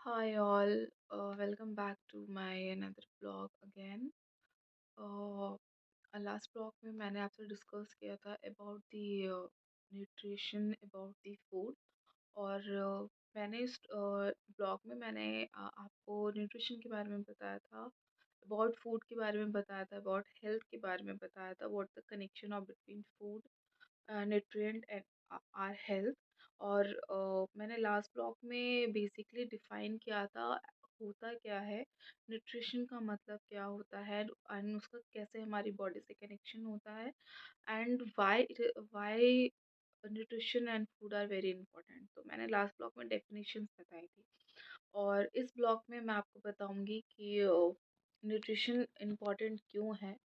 Hi all, welcome back to my another vlog again. uh, last blog में मैंने आपसे discuss किया था about the nutrition about the food. और मैंने इस ब्लॉग में मैंने आपको न्यूट्रिशन के बारे में बताया था, अबाउट फूड के बारे में बताया था, अबाउट हेल्थ के बारे में बताया था, what the connection of between food, nutrient and our health. और मैंने लास्ट ब्लॉग में बेसिकली डिफाइन किया था होता क्या है न्यूट्रिशन, का मतलब क्या होता है एंड उसका कैसे हमारी बॉडी से कनेक्शन होता है, and why nutrition and food are very important. तो मैंने लास्ट ब्लॉग में डेफिनेशंस बताई थी, और इस ब्लॉग में मैं आपको बताऊंगी कि न्यूट्रिशन इम्पॉर्टेंट क्यों है,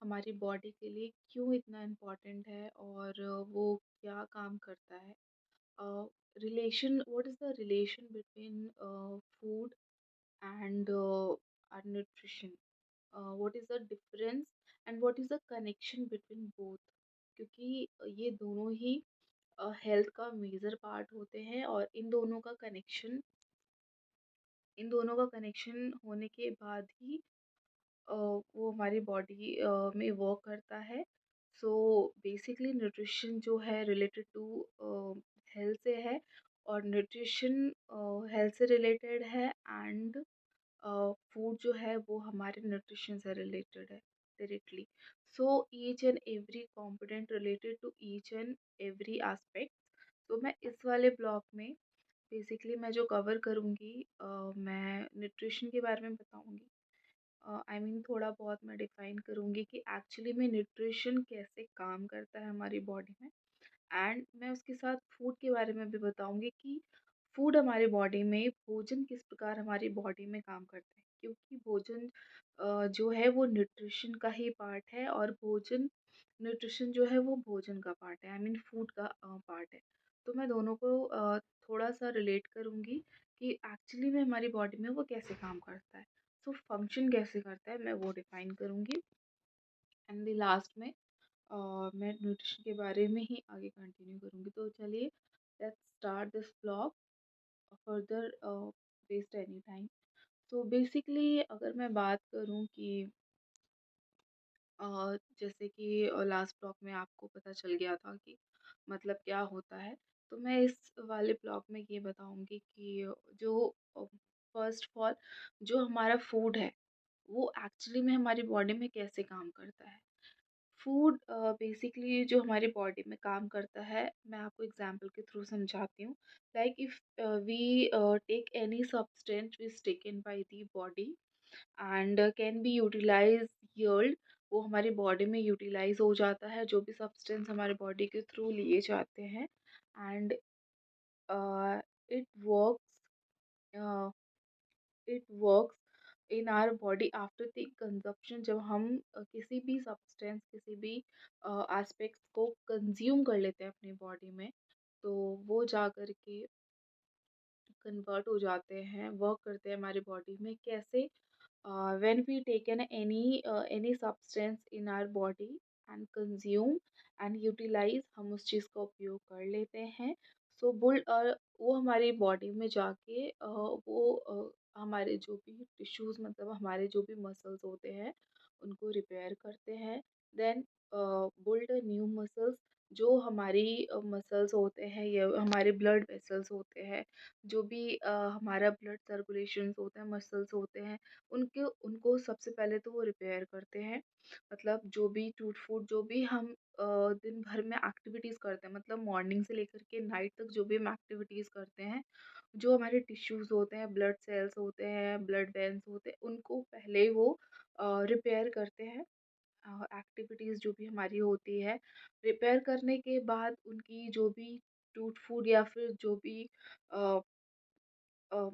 हमारी बॉडी के लिए क्यों इतना इम्पॉर्टेंट है, और वो क्या काम करता है। Relation, what is the relation between food and our nutrition, what is the difference and what is the connection between both, क्योंकि ये दोनों ही हेल्थ का मेजर पार्ट होते हैं, और इन दोनों का कनेक्शन होने के बाद ही वो हमारी बॉडी में वर्क करता है। सो बेसिकली न्यूट्रिशन जो है रिलेटेड टू हेल्थ से है, और न्यूट्रिशन हेल्थ से रिलेटेड है, एंड फूड जो है वो हमारे न्यूट्रिशन से रिलेटेड है directly. So each and every component related to each and every aspect. तो मैं इस वाले ब्लॉग में बेसिकली मैं जो कवर करूँगी, मैं न्यूट्रिशन के बारे में बताऊँगी। थोड़ा बहुत मैं डिफाइन करूँगी कि एक्चुअली में न्यूट्रिशन कैसे काम करता है हमारी बॉडी में, एंड मैं उसके साथ फूड के बारे में भी बताऊंगी कि फूड हमारी बॉडी में, भोजन किस प्रकार हमारी बॉडी में काम करता है, क्योंकि भोजन जो है वो न्यूट्रिशन का ही पार्ट है, और भोजन न्यूट्रिशन जो है वो भोजन का पार्ट है, फूड का पार्ट है। तो मैं दोनों को थोड़ा सा रिलेट करूँगी कि एक्चुअली में हमारी बॉडी में वो कैसे काम करता है, सो फंक्शन कैसे करता है, मैं वो डिफाइन करूँगी। एंड द लास्ट में मैं न्यूट्रिशन के बारे में ही आगे कंटिन्यू करूँगी। तो चलिए, let's start this blog further waste any time. तो बेसिकली अगर मैं बात करूँ कि जैसे कि लास्ट ब्लॉग में आपको पता चल गया था कि मतलब क्या होता है, तो मैं इस वाले ब्लॉग में ये बताऊँगी कि जो फर्स्ट ऑफ ऑल जो हमारा फूड है वो एक्चुअली में हमारी बॉडी में कैसे काम करता है। फूड बेसिकली जो हमारी बॉडी में काम करता है, मैं आपको एग्जांपल के थ्रू समझाती हूँ। Like if we take any substance which taken by the body and can be utilise yield, वो हमारी बॉडी में यूटिलाइज हो जाता है, जो भी सब्सटेंस हमारे बॉडी के थ्रू लिए जाते हैं, and it works it works in our body after the consumption. जब हम किसी भी सब्सटेंस, किसी भी एस्पेक्ट्स को कंज्यूम कर लेते हैं अपनी बॉडी में, तो वो जा कर के कन्वर्ट हो जाते हैं, वर्क करते हैं हमारी बॉडी में कैसे। when we taken any substance in our body and consume and utilize, हम उस चीज़ का उपयोग कर लेते हैं। सो वो हमारी बॉडी में जाके वो हमारे जो भी टिश्यूज़, मतलब हमारे जो भी मसल्स होते हैं उनको रिपेयर करते हैं। देन बुल्ड न्यू मसल्स, जो हमारी मसल्स होते हैं, ये हमारे ब्लड वेसल्स होते हैं, जो भी हमारा ब्लड सर्कुलेशंस होता है, मसल्स होते हैं, उनके उनको सबसे पहले तो वो रिपेयर करते हैं। मतलब जो भी टूट फूट, जो भी हम दिन भर में एक्टिविटीज़ करते हैं, मतलब मॉर्निंग से लेकर के नाइट तक जो भी हम एक्टिविटीज़ करते हैं, जो हमारे टिश्यूज़ होते हैं, ब्लड सेल्स होते हैं, ब्लड वेन्स होते हैं, उनको पहले वो रिपेयर करते हैं। एक्टिविटीज़ जो भी हमारी होती है, रिपेयर करने के बाद उनकी जो भी टूट फूट या फिर जो भी अ, अ,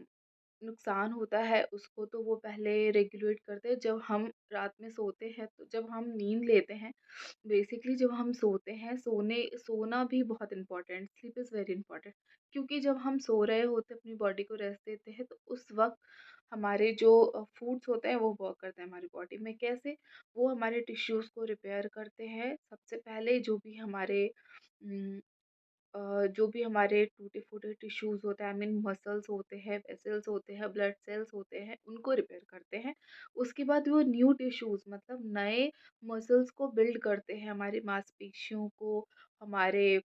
नुकसान होता है उसको तो वो पहले रेगुलेट करते हैं। जब हम रात में सोते हैं, तो जब हम नींद लेते हैं, बेसिकली जब हम सोते हैं, सोना भी बहुत important, sleep is very important, क्योंकि जब हम सो रहे होते हैं, अपनी बॉडी को रेस्ट देते हैं, तो उस वक्त हमारे जो फूड्स होते हैं वो वर्क करते हैं हमारी बॉडी में। कैसे? वो हमारे टिश्यूज़ को रिपेयर करते हैं। सबसे पहले जो भी हमारे जो भी हमारे टूटे-फूटे टिश्यूज़ होते हैं, आई मीन मसल्स होते हैं, वेसल्स होते हैं, ब्लड सेल्स होते हैं, उनको रिपेयर करते हैं। उसके बाद वो न्यू टिश्यूज़ मतलब नए मसल्स को बिल्ड करते हैं, हमारी मांसपेशियों को, हमारे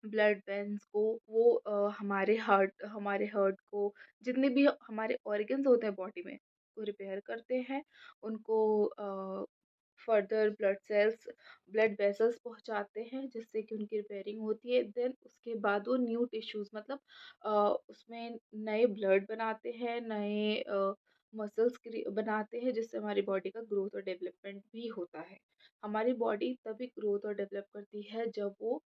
ब्लड वेन्स को, वो हमारे हार्ट को, जितने भी हमारे ऑर्गन्स होते हैं बॉडी में, वो रिपेयर करते हैं। उनको फर्दर ब्लड वेसल्स पहुंचाते हैं, जिससे कि उनकी रिपेयरिंग होती है। देन उसके बाद वो न्यू टिश्यूज़ मतलब अ, उसमें नए ब्लड बनाते हैं, नए मसल्स बनाते हैं, जिससे हमारी बॉडी का ग्रोथ और डेवलपमेंट भी होता है। हमारी बॉडी तभी ग्रोथ और डेवलप करती है जब वो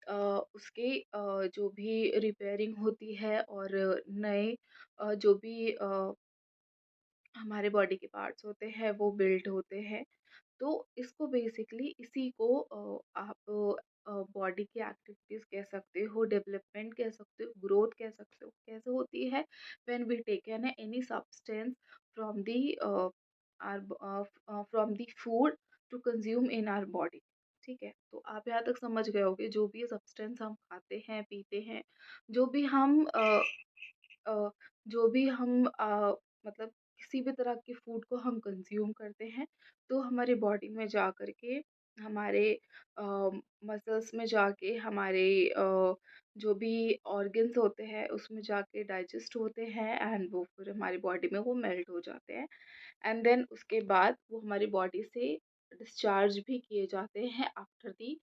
अ, उसके जो भी रिपेयरिंग होती है और नए जो भी हमारे बॉडी के पार्ट्स होते हैं वो बिल्ड होते हैं। तो इसको बेसिकली इसी को आप बॉडी की एक्टिविटीज कह सकते हो, डेवलपमेंट कह सकते हो, ग्रोथ कह सकते हो। कैसे होती है? When we taken any substance from the from the food to consume in our body. ठीक है, तो आप यहाँ तक समझ गए होगे जो भी सब्सटेंस हम खाते हैं, पीते हैं, जो भी हम अ, जो भी हम मतलब किसी भी तरह के फूड को हम कंज्यूम करते हैं, तो हमारी बॉडी में जा कर के हमारे मसल्स में जाके हमारे जो भी ऑर्गन्स होते हैं उसमें जाके डाइजेस्ट होते हैं, एंड वो फिर हमारी बॉडी में वो मेल्ट हो जाते हैं। एंड देन उसके बाद वो हमारी बॉडी से डिस्चार्ज भी किए जाते हैं after the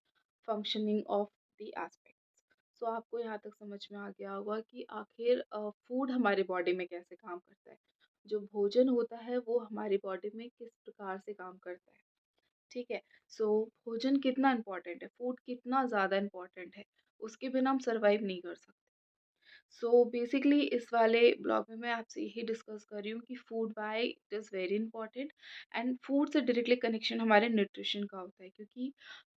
functioning of the aspect. So आपको यहाँ तक समझ में आ गया होगा कि आखिर फूड हमारी बॉडी में कैसे काम करता है। जो भोजन होता है वो हमारी बॉडी में किस प्रकार से काम करता है। ठीक है। सो भोजन कितना इम्पोर्टेंट है, फूड कितना ज़्यादा इम्पोर्टेंट है, उसके बिना हम सर्वाइव नहीं कर सकते। सो बेसिकली इस वाले ब्लॉग में मैं आपसे यही डिस्कस कर रही हूँ कि food why it is very important. And food से डायरेक्टली कनेक्शन हमारे न्यूट्रिशन का होता है, क्योंकि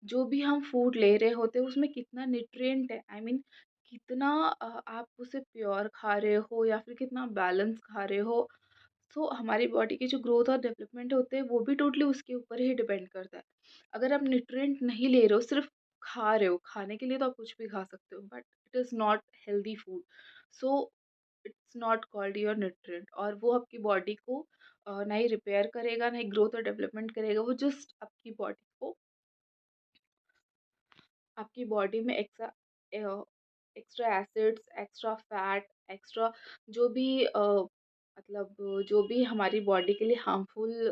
जो भी हम फूड ले रहे होते हैं उसमें कितना न्यूट्रिएंट है, आई मीन कितना आप उसे प्योर खा रहे हो या फिर कितना बैलेंस खा रहे हो। सो हमारी बॉडी की जो ग्रोथ और डेवलपमेंट होते हैं वो भी टोटली उसके ऊपर ही डिपेंड करता है। अगर आप न्यूट्रिएंट नहीं ले रहे हो, सिर्फ खा रहे हो, खाने के लिए तो आप कुछ भी खा सकते हो, but it is not healthy food. So it's not called your nutrient, और वो आपकी बॉडी को ना ही रिपेयर करेगा, ना ही ग्रोथ और डेवलपमेंट करेगा। वो जस्ट आपकी बॉडी में extra acids, extra fat, extra जो भी मतलब जो भी हमारी बॉडी के लिए हार्मफुल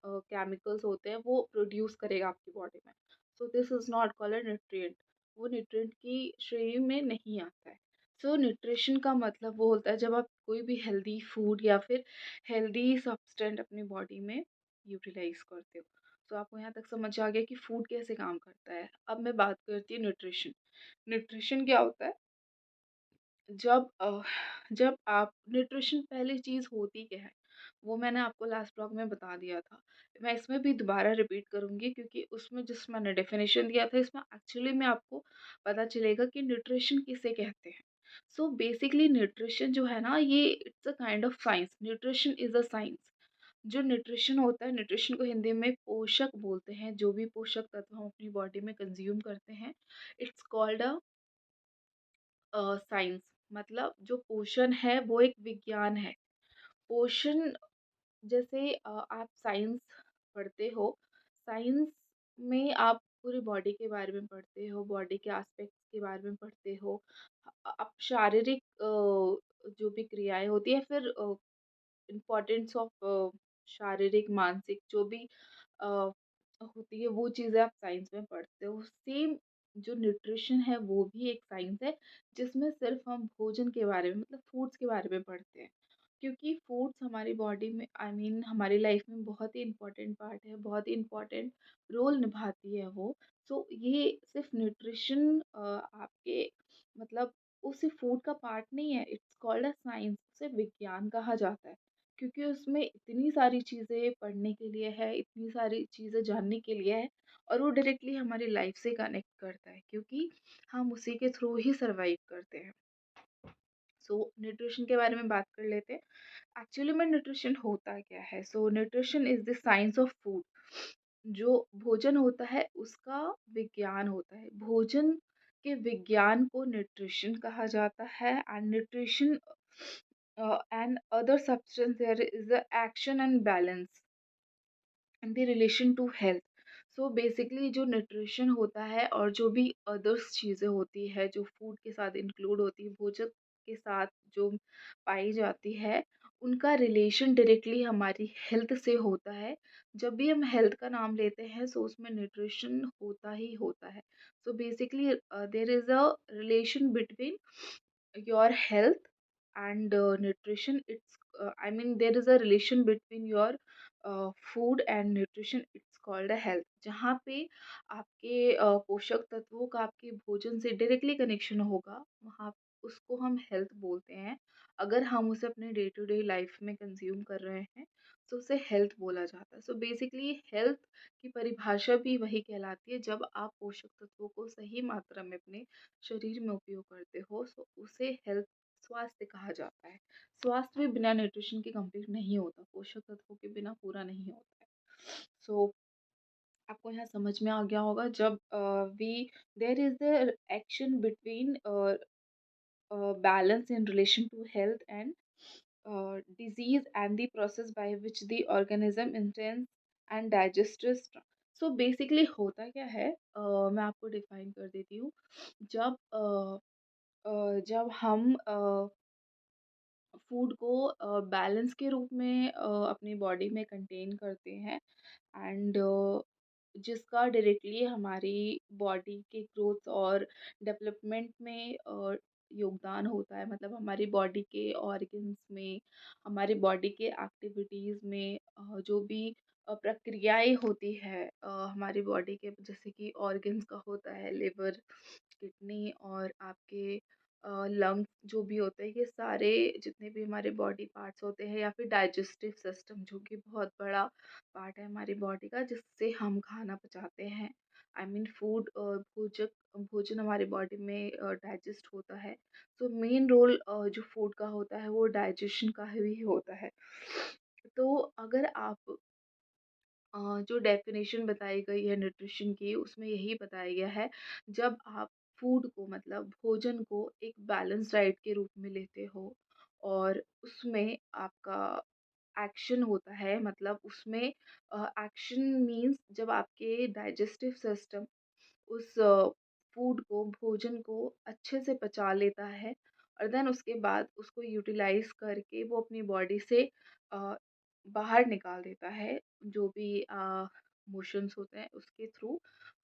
केमिकल्स होते हैं वो प्रोड्यूस करेगा आपकी बॉडी में। So this is not called a nutrient. वो न्यूट्रिएंट की श्रेणी में नहीं आता है। सो न्यूट्रिशन का मतलब वो होता है जब आप कोई भी हेल्दी फूड या फिर हेल्दी सब्सटेंट अपनी बॉडी में यूटिलाइज करते हो। तो आपको यहाँ तक समझ आ गया कि फूड कैसे काम करता है। अब मैं बात करती हूँ न्यूट्रिशन। न्यूट्रिशन क्या होता है? जब जब आप न्यूट्रिशन पहली चीज़ होती क्या है, वो मैंने आपको लास्ट ब्लॉग में बता दिया था। मैं इसमें भी दोबारा रिपीट करूँगी, क्योंकि उसमें जिस मैंने डेफ़िनेशन दिया था इसमें एक्चुअली में आपको पता चलेगा कि न्यूट्रिशन किसे कहते हैं। सो बेसिकली न्यूट्रिशन जो है ना, ये it's a kind of science. Nutrition is a science. जो न्यूट्रिशन होता है, न्यूट्रिशन को हिंदी में पोषक बोलते हैं। जो भी पोषक तत्व हम अपनी बॉडी में कंज़्यूम करते हैं, इट्स कॉल्ड अ साइंस। मतलब जो पोषण है वो एक विज्ञान है। पोषण जैसे आप साइंस पढ़ते हो, साइंस में आप पूरी बॉडी के बारे में पढ़ते हो, बॉडी के एस्पेक्ट्स के बारे में पढ़ते हो। आप शारीरिक जो भी क्रियाएँ होती हैं, फिर इम्पोर्टेंस ऑफ शारीरिक, मानसिक जो भी अ, होती है वो चीज़ें आप साइंस में पढ़ते हो। सेम जो न्यूट्रिशन है वो भी एक साइंस है, जिसमें सिर्फ हम भोजन के बारे में मतलब फूड्स के बारे में पढ़ते हैं। क्योंकि फूड्स हमारी बॉडी में, आई मीन हमारी लाइफ में बहुत ही इम्पोर्टेंट पार्ट है, बहुत ही इम्पोर्टेंट रोल निभाती है वो। सो ये सिर्फ न्यूट्रिशन आपके मतलब उसी फूड का पार्ट नहीं है, इट्स कॉल्ड अ साइंस। उसे विज्ञान कहा जाता है, क्योंकि उसमें इतनी सारी चीज़ें पढ़ने के लिए है, इतनी सारी चीज़ें जानने के लिए है, और वो डायरेक्टली हमारी लाइफ से कनेक्ट करता है, क्योंकि हम उसी के थ्रू ही सर्वाइव करते हैं। सो न्यूट्रिशन के बारे में बात कर लेते हैं। एक्चुअली में न्यूट्रिशन होता क्या है? So nutrition is the science of food. जो भोजन होता है उसका विज्ञान होता है। भोजन के विज्ञान को न्यूट्रिशन कहा जाता है। And nutrition and other substance there is the action and balance in the relation to health. So basically जो न्यूट्रिशन होता है और जो भी अदर्स चीज़ें होती है जो फूड के साथ इंक्लूड होती है, भोजन के साथ जो पाई जाती है, उनका रिलेशन डायरेक्टली हमारी हेल्थ से होता है। जब भी हम हेल्थ का नाम लेते हैं सो उसमें न्यूट्रिशन होता ही होता है। So basically there is a relation between your health and nutrition. It's I mean there is a relation between your food and nutrition. It's called a health, जहाँ पे आपके पोषक तत्वों का आपके भोजन से डायरेक्टली कनेक्शन होगा, वहाँ उसको हम हेल्थ बोलते हैं। अगर हम उसे अपने डे टू डे लाइफ में कंज्यूम कर रहे हैं तो उसे हेल्थ बोला जाता है। सो बेसिकली हेल्थ की परिभाषा भी वही कहलाती है, जब आप पोषक तत्वों को सही मात्रा में अपने शरीर में उपयोग करते हो सो उसे हेल्थ, स्वास्थ्य कहा जाता है। स्वास्थ्य भी बिना न्यूट्रिशन के कंप्लीट नहीं होता, पोषक तत्वों के बिना पूरा नहीं होता है। सो आपको यहाँ समझ में आ गया होगा, जब we there is the action between balance in relation to health and disease and the process by which the organism intends and digests। So basically होता क्या है, मैं आपको डिफाइन कर देती हूँ। जब जब हम फूड को बैलेंस के रूप में अपनी बॉडी में कंटेन करते हैं एंड जिसका डायरेक्टली हमारी बॉडी के ग्रोथ और डेवलपमेंट में योगदान होता है, मतलब हमारी बॉडी के ऑर्गन्स में, हमारी बॉडी के एक्टिविटीज़ में जो भी प्रक्रियाएं होती है हमारी बॉडी के, जैसे कि ऑर्गन्स का होता है लिवर, किडनी और आपके लंग्स जो भी होते हैं, ये सारे जितने भी हमारे बॉडी पार्ट्स होते हैं, या फिर डाइजेस्टिव सिस्टम जो कि बहुत बड़ा पार्ट है हमारी बॉडी का जिससे हम खाना पचाते हैं। आई मीन फूड भोजक भोजन हमारी बॉडी में डाइजेस्ट होता है। तो मेन रोल जो फूड का होता है वो डाइजेशन का ही होता है। तो अगर आप जो डेफिनेशन बताई गई है न्यूट्रिशन की उसमें यही बताया गया है, जब आप फूड को मतलब भोजन को एक बैलेंस डाइट के रूप में लेते हो और उसमें आपका एक्शन होता है, मतलब उसमें एक्शन मीन्स जब आपके डाइजेस्टिव सिस्टम उस फूड को, भोजन को अच्छे से पचा लेता है और देन उसके बाद उसको यूटिलाइज़ करके वो अपनी बॉडी से अ, बाहर निकाल देता है, जो भी मोशंस होते हैं उसके थ्रू।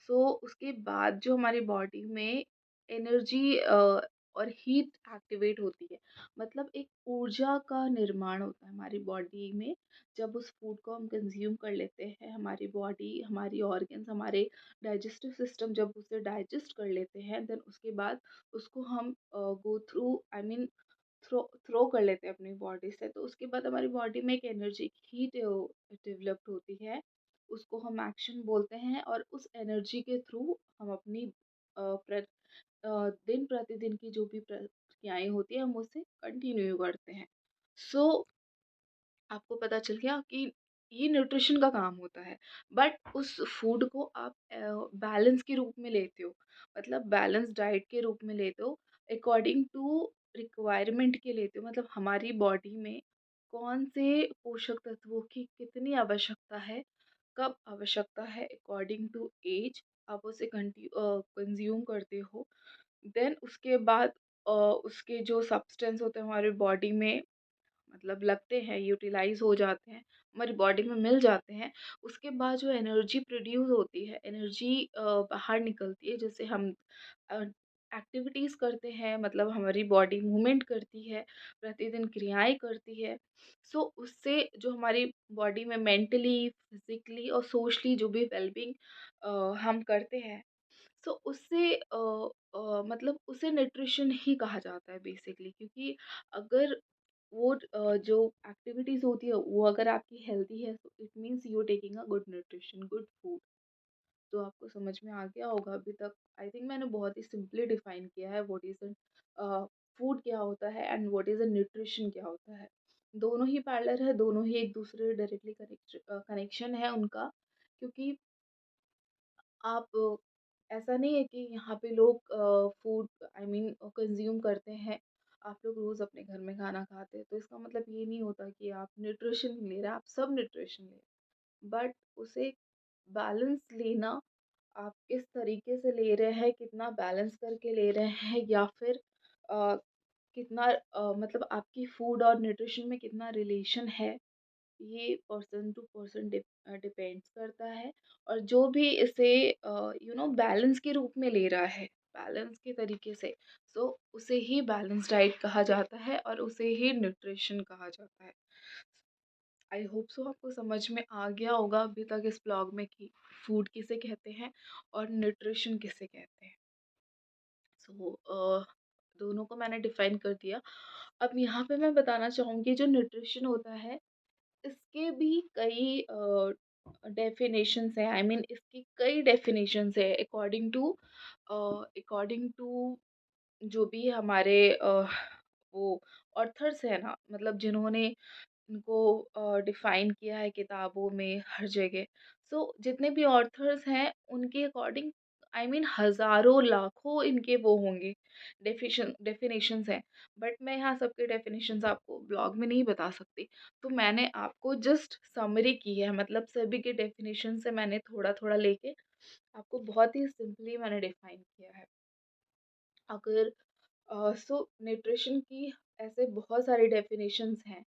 सो उसके बाद जो हमारी बॉडी में एनर्जी और हीट एक्टिवेट होती है, मतलब एक ऊर्जा का निर्माण होता है हमारी बॉडी में। जब उस फूड को हम कंज़्यूम कर लेते हैं, हमारी बॉडी, हमारी ऑर्गन्स, हमारे डाइजेस्टिव सिस्टम जब उसे डाइजेस्ट कर लेते हैं, देन उसके बाद उसको हम go through I mean throw throw कर लेते हैं अपनी बॉडी से। तो उसके बाद हमारी बॉडी में एक एनर्जी हीट डेवलप्ड होती है, उसको हम एक्शन बोलते हैं और उस एनर्जी के थ्रू हम अपनी दिन प्रतिदिन की जो भी प्रक्रियाएं होती है हम उसे कंटिन्यू करते हैं। सो आपको पता चल गया कि ये न्यूट्रिशन का काम होता है। बट उस फूड को आप बैलेंस के रूप में लेते हो, मतलब बैलेंस डाइट के रूप में लेते हो, अकॉर्डिंग टू रिक्वायरमेंट के लेते हो, मतलब हमारी बॉडी में कौन से पोषक तत्वों की कितनी आवश्यकता है, कब आवश्यकता है, अकॉर्डिंग टू एज आप उसे कंज्यूम करते हो। देन उसके बाद उसके जो सब्सटेंस होते हैं हमारी बॉडी में, मतलब लगते हैं, यूटिलाइज़ हो जाते हैं, हमारी बॉडी में मिल जाते हैं। उसके बाद जो एनर्जी प्रोड्यूस होती है, एनर्जी बाहर निकलती है, जैसे हम अ, एक्टिविटीज़ करते हैं, मतलब हमारी बॉडी मूवमेंट करती है, प्रतिदिन क्रियाएँ करती है। सो उससे जो हमारी बॉडी में मेंटली, फिज़िकली और सोशली जो भी वेलबीइंग हम करते हैं, सो उससे मतलब उसे न्यूट्रिशन ही कहा जाता है बेसिकली, क्योंकि अगर वो जो एक्टिविटीज़ होती है वो अगर आपकी हेल्दी है तो it means you are taking a good nutrition, good food. तो आपको समझ में आ गया होगा अभी तक। आई थिंक मैंने बहुत ही सिंपली डिफाइन किया है व्हाट इज़ फूड क्या होता है and what is a nutrition क्या होता है। दोनों ही पैरेलल है, दोनों ही एक दूसरे डायरेक्टली कनेक्शन है उनका, क्योंकि आप ऐसा नहीं है कि यहाँ पे लोग फूड आई मीन कंज़्यूम करते हैं, आप लोग रोज़ अपने घर में खाना खाते हैं, तो इसका मतलब ये नहीं होता कि आप न्यूट्रिशन नहीं ले रहे हैं, आप सब न्यूट्रिशन ले रहे हैं। बट उसे बैलेंस लेना, आप किस तरीके से ले रहे हैं, कितना बैलेंस करके ले रहे हैं, या फिर अ, कितना मतलब आपकी फूड और न्यूट्रिशन में कितना रिलेशन है, ये पर्सन टू पर्सन डिपेंड्स करता है। और जो भी इसे बैलेंस के रूप में ले रहा है, बैलेंस के तरीके से, सो उसे ही बैलेंस डाइट कहा जाता है और उसे ही न्यूट्रिशन कहा जाता है। आई होप सो आपको समझ में आ गया होगा अभी तक इस ब्लॉग में कि फूड किसे कहते हैं और न्यूट्रिशन किसे कहते हैं। सो दोनों को मैंने डिफाइन कर दिया। अब यहाँ पे मैं बताना चाहूँगी, जो न्यूट्रिशन होता है इसके भी कई डेफिनेशंस हैं, आई मीन इसकी कई डेफिनेशंस है अकॉर्डिंग टू जो भी हमारे वो ऑथर्स है ना, मतलब जिन्होंने इनको डिफाइन किया है किताबों में हर जगह। सो जितने भी ऑथर्स हैं उनके अकॉर्डिंग आई मीन हजारों लाखों इनके वो होंगे, डेफिनेशंस हैं। बट मैं यहाँ सबके डेफिनेशंस आपको ब्लॉग में नहीं बता सकती, तो मैंने आपको जस्ट समरी की है, मतलब सभी के डेफिनेशन से मैंने थोड़ा थोड़ा लेके आपको बहुत ही सिंपली मैंने डिफाइन किया है। अगर सो न्यूट्रिशन की ऐसे बहुत सारे डेफिनेशंस हैं,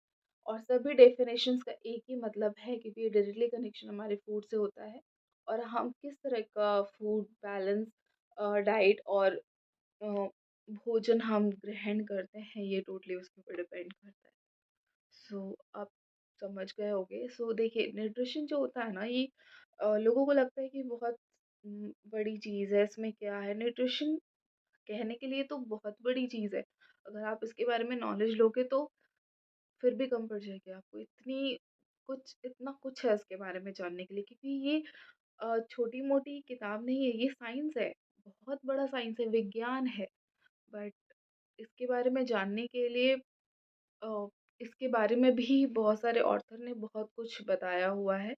और सभी डेफिनेशंस का एक ही मतलब है, क्योंकि ये डायरेक्टली कनेक्शन हमारे फूड से होता है, और हम किस तरह का फूड बैलेंस डाइट और भोजन हम ग्रहण करते हैं, ये टोटली उसके ऊपर डिपेंड करता है। सो आप समझ गए होंगे। सो देखिए, न्यूट्रिशन जो होता है ना, ये लोगों को लगता है कि बहुत बड़ी चीज़ है, इसमें क्या है न्यूट्रिशन, कहने के लिए तो बहुत बड़ी चीज़ है। अगर आप इसके बारे में नॉलेज लोगे तो फिर भी कम पड़ जाएगी आपको, इतना कुछ है इसके बारे में जानने के लिए, क्योंकि ये छोटी-मोटी किताब नहीं है, ये साइंस है, बहुत बड़ा साइंस है, विज्ञान है। बट इसके बारे में जानने के लिए अ, इसके बारे में भी बहुत सारे ऑथर ने बहुत कुछ बताया हुआ है।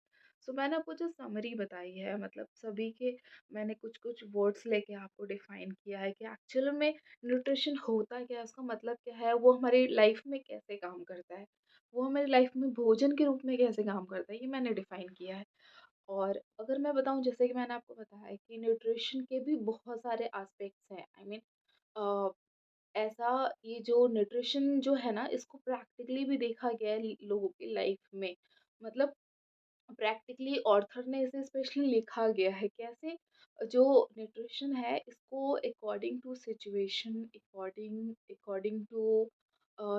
सो मैंने आपको जो समरी बताई है, मतलब सभी के मैंने कुछ-कुछ वर्ड्स लेके आपको डिफाइन किया है कि एक्चुअल में न्यूट्रिशन होता क्या है, उसका मतलब क्या है, वो हमारी लाइफ में कैसे काम करता है, वो हमारी लाइफ में भोजन के रूप में कैसे काम करता है, ये मैंने डिफाइन किया है। और अगर मैं बताऊँ, जैसे कि मैंने आपको बताया कि न्यूट्रिशन के भी बहुत सारे एस्पेक्ट्स हैं, आई मीन ऐसा, ये जो न्यूट्रिशन जो है ना, इसको प्रैक्टिकली भी देखा गया है लोगों की लाइफ में, मतलब प्रैक्टिकली ऑर्थर ने इसे स्पेशली लिखा गया है कैसे, जो न्यूट्रिशन है इसको according to situation, according according to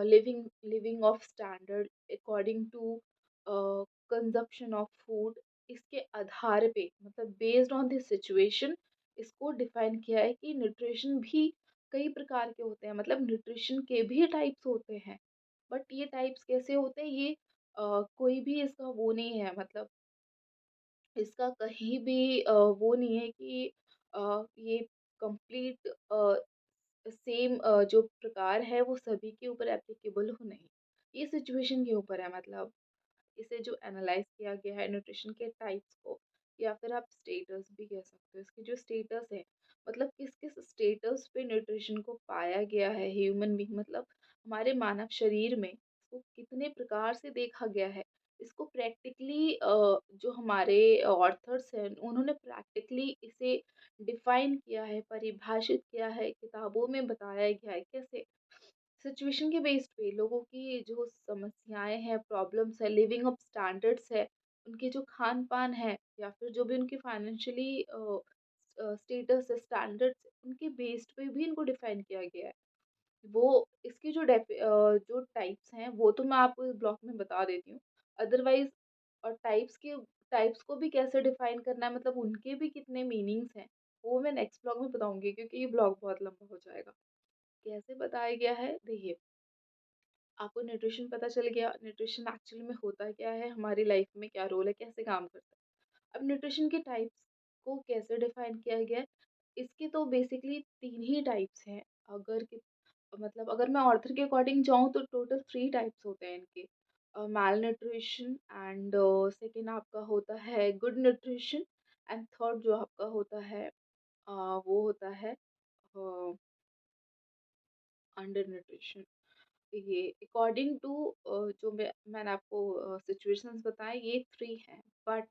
living living of standard, according to consumption of food, इसके आधार पे, मतलब बेस्ड ऑन दिस सिचुएशन, इसको डिफाइन किया है कि न्यूट्रिशन भी कई प्रकार के होते हैं, मतलब न्यूट्रिशन के भी टाइप्स होते हैं। बट ये टाइप्स कैसे होते हैं, ये कोई भी इसका वो नहीं है, मतलब इसका कहीं भी वो नहीं है कि ये कंप्लीट सेम जो प्रकार है वो सभी के ऊपर एप्लीकेबल हो, नहीं, ये सिचुएशन के ऊपर है। मतलब इसे जो एनालाइज किया गया है न्यूट्रिशन के टाइप्स को, या फिर आप स्टेटस भी कह सकते हो, इसके जो स्टेटस है, मतलब किस किस स्टेटस पे न्यूट्रिशन को पाया गया है ह्यूमन बींग, मतलब हमारे मानव शरीर में इसको कितने प्रकार से देखा गया है, इसको प्रैक्टिकली जो हमारे ऑर्थर्स हैं उन्होंने प्रैक्टिकली इसे डिफाइन किया है, परिभाषित किया है, किताबों में बताया गया है कैसे, सिचुएशन के बेस्ड पे लोगों की जो समस्याएं हैं, प्रॉब्लम्स है, लिविंग अप स्टैंडर्ड्स है, उनके जो खान पान है, या फिर जो भी उनकी फाइनेंशियली स्टेटस है, स्टैंडर्ड्स, उनके बेस्ड पे भी इनको डिफाइन किया गया है। वो इसकी जो टाइप्स हैं वो तो मैं आपको इस ब्लॉग में बता देती हूँ। अदरवाइज और टाइप्स को भी कैसे डिफाइन करना है, मतलब उनके भी कितने मीनिंग्स हैं, वो मैं नेक्स्ट ब्लॉग में बताऊंगी, क्योंकि ये ब्लॉग बहुत लंबा हो जाएगा। कैसे बताया गया है, देखिए, आपको न्यूट्रिशन पता चल गया, न्यूट्रिशन एक्चुअली में होता क्या है, हमारी लाइफ में क्या रोल है, कैसे काम करता है। अब न्यूट्रिशन के टाइप्स को कैसे डिफाइन किया गया है, इसके तो बेसिकली तीन ही टाइप्स हैं। अगर कि मतलब अगर मैं ऑर्थर के अकॉर्डिंग जाऊँ तो टोटल थ्री टाइप्स होते हैं इनके, माल न्यूट्रिशन, एंड सेकेंड आपका होता है गुड न्यूट्रिशन, एंड थर्ड जो आपका होता है वो होता है अंडर न्यूट्रिशन। ये अकॉर्डिंग टू जो मैंने आपको सिचुएशंस बताए, ये 3 हैं, बट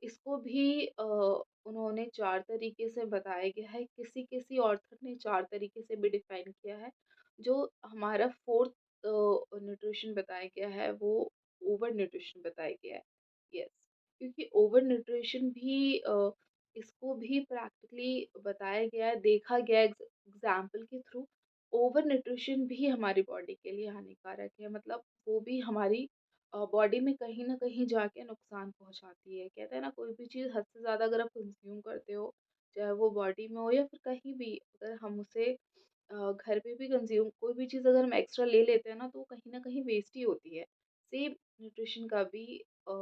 इसको भी उन्होंने 4 तरीके से बताया गया है। किसी-किसी ऑथर ने 4 तरीके से भी डिफाइन किया है। जो हमारा 4th न्यूट्रिशन बताया गया है, वो ओवर न्यूट्रिशन बताया गया है। यस, क्योंकि ओवर न्यूट्रिशन भी इसको भी प्रैक्टिकली बताया गया है, देखा गया है एग्ज़ाम्पल के थ्रू। ओवर न्यूट्रिशन भी हमारी बॉडी के लिए हानिकारक है, मतलब वो भी हमारी बॉडी में कहीं न कहीं जाके नुकसान पहुँचाती है। कहते हैं ना, कोई भी चीज़ हद से ज़्यादा अगर आप कंज़्यूम करते हो, चाहे वो बॉडी में हो या फिर कहीं भी, अगर हम उसे घर पे भी कंज़्यूम, कोई भी चीज़ अगर हम एक्स्ट्रा ले लेते हैं ना, तो कहीं न कहीं वेस्ट ही होती है। सेम न्यूट्रिशन का भी अ,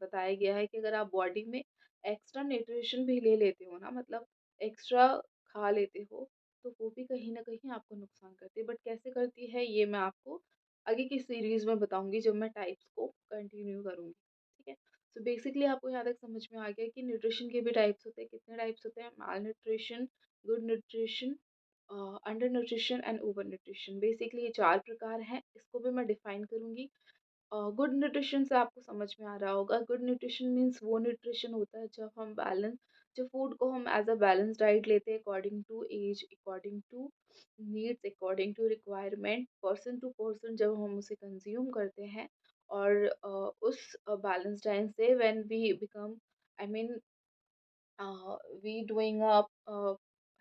बताया गया है कि अगर आप बॉडी में एक्स्ट्रा न्यूट्रिशन भी ले लेते हो ना, मतलब एक्स्ट्रा खा लेते हो, तो वो भी कहीं न कहीं आपको नुकसान करती है। बट कैसे करती है, ये मैं आपको आगे की सीरीज़ में बताऊँगी, जब मैं टाइप्स को कंटिन्यू करूँगी, ठीक है? सो बेसिकली आपको यहाँ तक समझ में आ गया कि न्यूट्रिशन के भी टाइप्स होते हैं। कितने टाइप्स होते हैं? Malnutrition, good nutrition, undernutrition and overnutrition. Basically ये 4 प्रकार हैं, इसको भी मैं डिफाइन करूँगी। गुड न्यूट्रिशन से आपको समझ में आ रहा होगा, गुड न्यूट्रिशन मीन्स वो न्यूट्रिशन होता है जब हम बैलेंस, जो फूड को हम एज अ बैलेंस डाइट लेते हैं, according to age, according to needs, according to requirement, person to person जब हम उसे कंज्यूम करते हैं। और उस बैलेंस डाइट से when we become, I mean we doing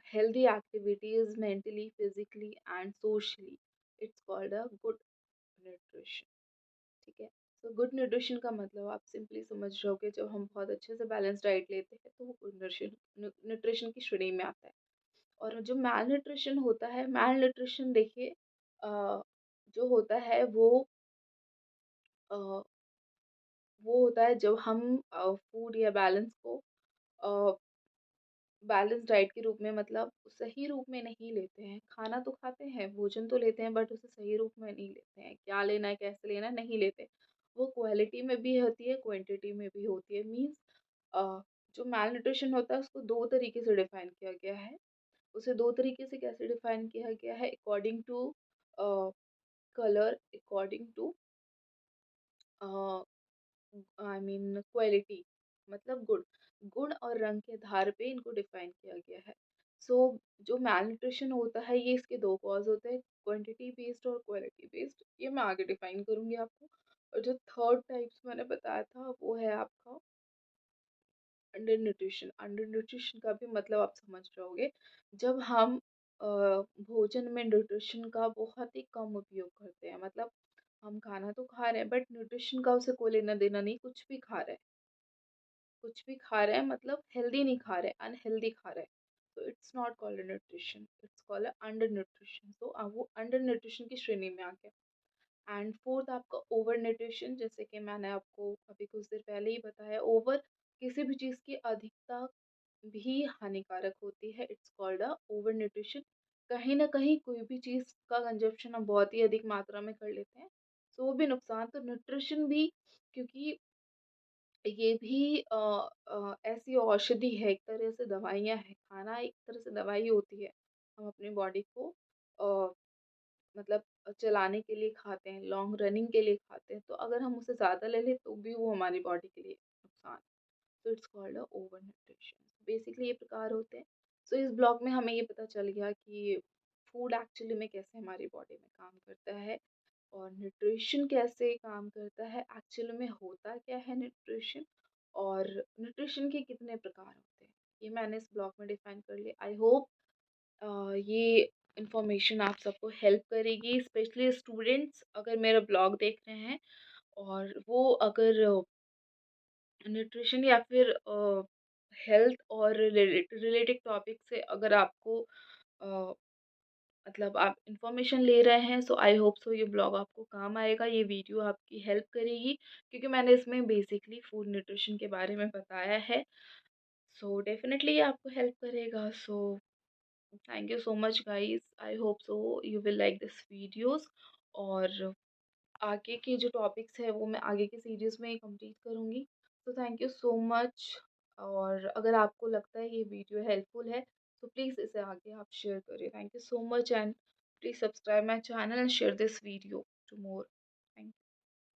healthy activities mentally, physically and socially, it's called a good nutrition, ठीक है? तो गुड न्यूट्रिशन का मतलब आप सिंपली समझ जाओगे, जब हम बहुत अच्छे से बैलेंस डाइट लेते हैं तो वो गुड न्यूट्रिशन न्यूट्रिशन की श्रेणी में आता है। और जो मैल न्यूट्रिशन होता है, मैल न्यूट्रिशन देखिए, जो होता है अ, वो होता है जब हम फूड या बैलेंस को बैलेंस डाइट के रूप में, मतलब सही रूप में नहीं लेते हैं। खाना तो खाते हैं, भोजन तो लेते हैं, बट उसे सही रूप में नहीं लेते हैं। क्या लेना है, कैसे लेना है, नहीं लेते। वो क्वालिटी में भी होती है, क्वांटिटी में भी होती है। मीन्स जो मैल न्यूट्रिशन होता है उसको 2 तरीके से डिफाइन किया गया है। उसे 2 तरीके से कैसे डिफाइन किया गया है? According to colour, according to I mean quality, मतलब गुण, गुण और रंग के आधार पे इनको डिफाइन किया गया है। सो जो मैलन्यूट्रिशन होता है, ये इसके 2 कॉज होते हैं, क्वांटिटी बेस्ड और क्वालिटी बेस्ड। ये मैं आगे डिफाइन करूंगी आपको। और जो थर्ड टाइप्स मैंने बताया था, वो है आपका अंडर न्यूट्रिशन। अंडर न्यूट्रिशन का भी मतलब आप समझ जाओगे, जब हम भोजन में न्यूट्रिशन का बहुत ही कम उपयोग करते हैं। मतलब हम खाना तो खा रहे हैं, बट न्यूट्रिशन का उसे कोई लेना देना नहीं, कुछ भी खा रहे हैं, कुछ भी खा रहे हैं, मतलब हेल्दी नहीं खा रहे, अनहेल्दी खा रहे हैं। तो it's not called nutrition, it's called under nutrition. तो वो अंडर न्यूट्रिशन की श्रेणी में आ गया। एंड फोर्थ आपका ओवर न्यूट्रिशन, जैसे कि मैंने आपको अभी कुछ देर पहले ही बताया, ओवर, किसी भी चीज़ की अधिकता भी हानिकारक होती है, it's called a over nutrition. कहीं ना कहीं कोई भी चीज़ का कंजप्शन हम बहुत ही अधिक मात्रा में कर लेते हैं, तो वो भी नुकसान। तो न्यूट्रिशन भी, क्योंकि ये भी ऐसी औषधि है, एक तरह से दवाइयाँ हैं, खाना एक तरह से दवाई होती है। हम अपनी बॉडी को अ, मतलब चलाने के लिए खाते हैं, लॉन्ग रनिंग के लिए खाते हैं, तो अगर हम उसे ज़्यादा ले लें तो भी वो हमारी बॉडी के लिए नुकसान है। तो it's called a over nutrition. Basically ये प्रकार होते हैं। सो इस ब्लॉग में हमें ये पता चल गया कि फूड एक्चुअली में कैसे हमारी बॉडी में काम करता है, और न्यूट्रिशन कैसे काम करता है, एक्चुअल में होता क्या है न्यूट्रिशन, और न्यूट्रिशन के कितने प्रकार होते हैं, ये मैंने इस ब्लॉग में डिफाइन कर लिया। आई होप ये इन्फॉर्मेशन आप सबको हेल्प करेगी, स्पेशली स्टूडेंट्स अगर मेरा ब्लॉग देख रहे हैं, और वो अगर न्यूट्रिशन या फिर हेल्थ और रिलेटेड टॉपिक से अगर आपको अ, मतलब आप इन्फॉर्मेशन ले रहे हैं, सो आई होप सो ये ब्लॉग आपको काम आएगा, ये वीडियो आपकी हेल्प करेगी, क्योंकि मैंने इसमें बेसिकली फूड न्यूट्रिशन के बारे में बताया है। सो डेफिनेटली ये आपको हेल्प करेगा। So thank you so much guys, I hope so you will like this videos. और आगे के जो टॉपिक्स है वो मैं आगे की सीरीज में कंप्लीट करूँगी। तो थैंक यू सो मच। और अगर आपको लगता है ये वीडियो हेल्पफुल है, तो प्लीज़ इसे आगे आप शेयर करिए। Thank you so much and please subscribe my channel and share this video to more. Thank